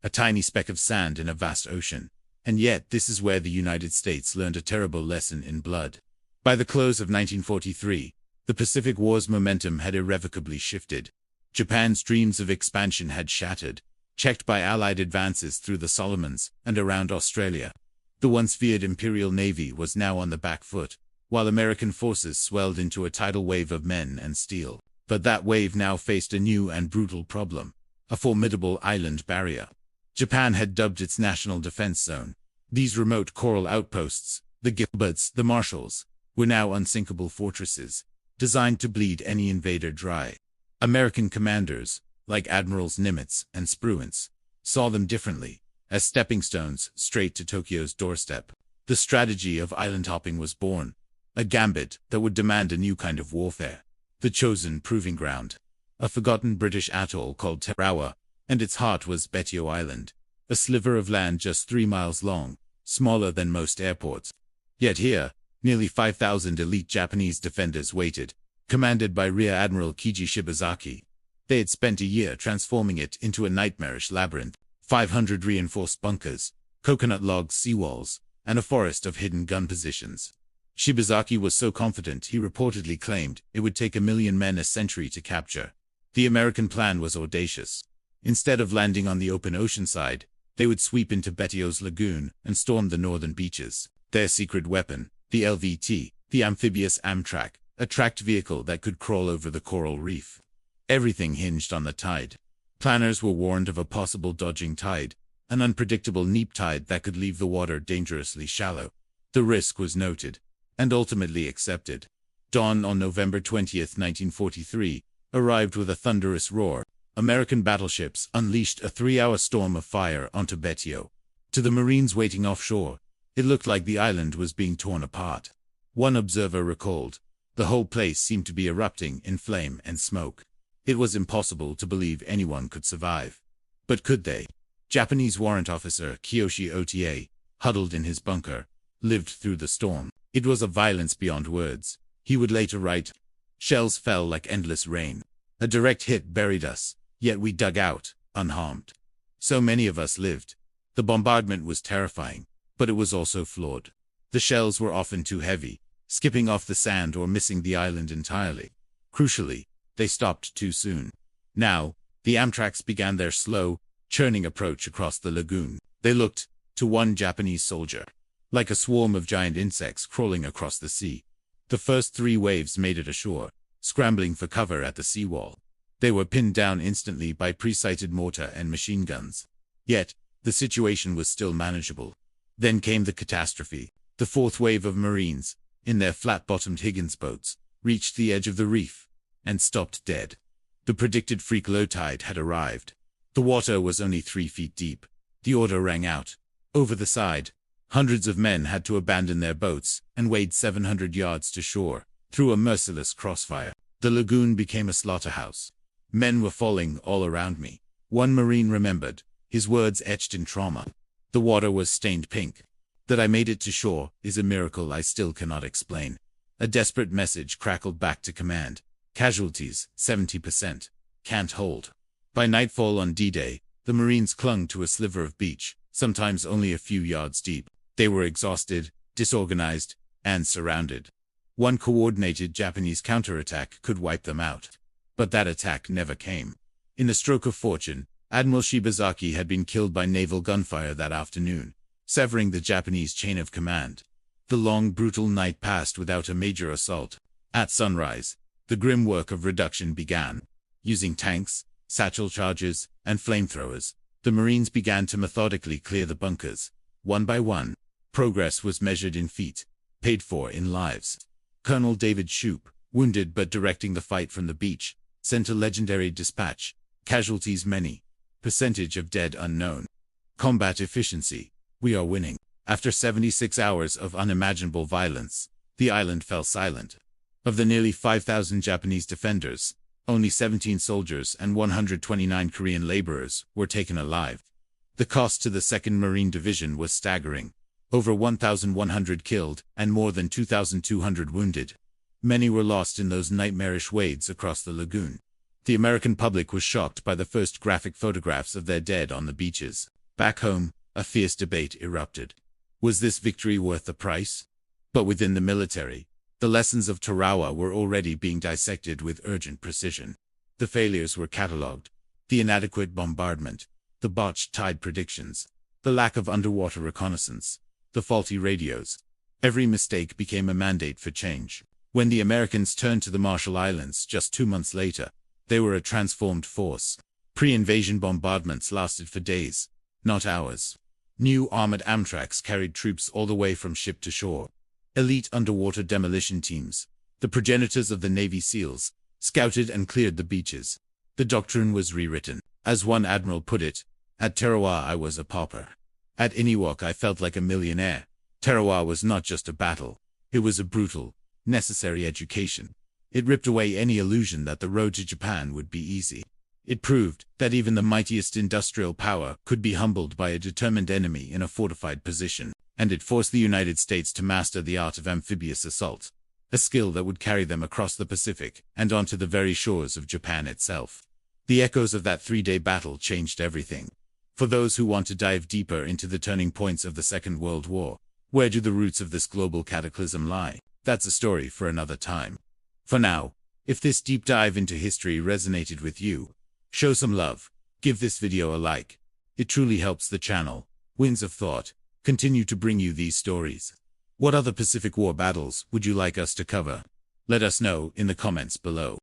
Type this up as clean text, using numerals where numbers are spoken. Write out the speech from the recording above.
a tiny speck of sand in a vast ocean. And yet this is where the United States learned a terrible lesson in blood. By the close of 1943, the Pacific War's momentum had irrevocably shifted. Japan's dreams of expansion had shattered, checked by Allied advances through the Solomons and around Australia. The once feared Imperial Navy was now on the back foot, while American forces swelled into a tidal wave of men and steel. But that wave now faced a new and brutal problem, a formidable island barrier. Japan had dubbed its national defense zone. These remote coral outposts, the Gilberts, the Marshalls, were now unsinkable fortresses, designed to bleed any invader dry. American commanders, like Admirals Nimitz and Spruance, saw them differently, as stepping stones straight to Tokyo's doorstep. The strategy of island hopping was born, a gambit that would demand a new kind of warfare. The chosen proving ground, a forgotten British atoll called Tarawa, and its heart was Betio Island, a sliver of land just 3 miles long, smaller than most airports. Yet here, nearly 5,000 elite Japanese defenders waited, commanded by Rear Admiral Kiji Shibazaki. They had spent a year transforming it into a nightmarish labyrinth, 500 reinforced bunkers, coconut log seawalls, and a forest of hidden gun positions. Shibazaki was so confident he reportedly claimed it would take 1 million men a century to capture. The American plan was audacious. Instead of landing on the open ocean side, they would sweep into Betio's lagoon and storm the northern beaches. Their secret weapon, the LVT, the Amphibious Amtrak, a tracked vehicle that could crawl over the coral reef. Everything hinged on the tide. Planners were warned of a possible dodging tide, an unpredictable neap tide that could leave the water dangerously shallow. The risk was noted, and ultimately accepted. Dawn on November 20, 1943, arrived with a thunderous roar. American battleships unleashed a 3-hour storm of fire onto Betio. To the Marines waiting offshore, it looked like the island was being torn apart. One observer recalled, the whole place seemed to be erupting in flame and smoke. It was impossible to believe anyone could survive. But could they? Japanese warrant officer Kiyoshi Ota, huddled in his bunker, lived through the storm. It was a violence beyond words. He would later write, "Shells fell like endless rain. A direct hit buried us, yet we dug out, unharmed. So many of us lived. The bombardment was terrifying, but it was also flawed. The shells were often too heavy, skipping off the sand or missing the island entirely. Crucially, they stopped too soon. Now, the Amtraks began their slow, churning approach across the lagoon. They looked, to one Japanese soldier, like a swarm of giant insects crawling across the sea. The first 3 waves made it ashore, scrambling for cover at the seawall. They were pinned down instantly by pre-sighted mortar and machine guns. Yet, the situation was still manageable. Then came the catastrophe. The 4th wave of Marines, in their flat-bottomed Higgins boats, reached the edge of the reef and stopped dead. The predicted freak low tide had arrived. The water was only 3 feet deep. The order rang out. Over the side, hundreds of men had to abandon their boats and wade 700 yards to shore, through a merciless crossfire. The lagoon became a slaughterhouse. Men were falling all around me. One Marine remembered, his words etched in trauma. The water was stained pink. That I made it to shore is a miracle I still cannot explain. A desperate message crackled back to command. Casualties, 70%. Can't hold. By nightfall on D-Day, the Marines clung to a sliver of beach, sometimes only a few yards deep. They were exhausted, disorganized, and surrounded. One coordinated Japanese counterattack could wipe them out. But that attack never came. In a stroke of fortune, Admiral Shibazaki had been killed by naval gunfire that afternoon, severing the Japanese chain of command. The long, brutal night passed without a major assault. At sunrise, the grim work of reduction began. Using tanks, satchel charges, and flamethrowers, the Marines began to methodically clear the bunkers. One by one, progress was measured in feet, paid for in lives. Colonel David Shoup, wounded but directing the fight from the beach, sent a legendary dispatch. Casualties many. Percentage of dead unknown. Combat efficiency. We are winning. After 76 hours of unimaginable violence, the island fell silent. Of the nearly 5,000 Japanese defenders, only 17 soldiers and 129 Korean laborers were taken alive. The cost to the 2nd Marine Division was staggering. Over 1,100 killed and more than 2,200 wounded. Many were lost in those nightmarish wades across the lagoon. The American public was shocked by the first graphic photographs of their dead on the beaches. Back home, a fierce debate erupted. Was this victory worth the price? But within the military, the lessons of Tarawa were already being dissected with urgent precision. The failures were catalogued. The inadequate bombardment, the botched tide predictions, the lack of underwater reconnaissance, the faulty radios. Every mistake became a mandate for change. When the Americans turned to the Marshall Islands just 2 months later, they were a transformed force. Pre-invasion bombardments lasted for days, not hours. New armored Amtraks carried troops all the way from ship to shore. Elite underwater demolition teams, the progenitors of the Navy SEALs, scouted and cleared the beaches. The doctrine was rewritten. As one admiral put it, "At Tarawa I was a pauper. At Iniwok I felt like a millionaire." Tarawa was not just a battle. It was a brutal, necessary education. It ripped away any illusion that the road to Japan would be easy. It proved that even the mightiest industrial power could be humbled by a determined enemy in a fortified position, and it forced the United States to master the art of amphibious assault, a skill that would carry them across the Pacific and onto the very shores of Japan itself. The echoes of that 3-day battle changed everything. For those who want to dive deeper into the turning points of the Second World War, where do the roots of this global cataclysm lie? That's a story for another time. For now, if this deep dive into history resonated with you, show some love, give this video a like. It truly helps the channel, Winds of Thought, continue to bring you these stories. What other Pacific War battles would you like us to cover? Let us know in the comments below.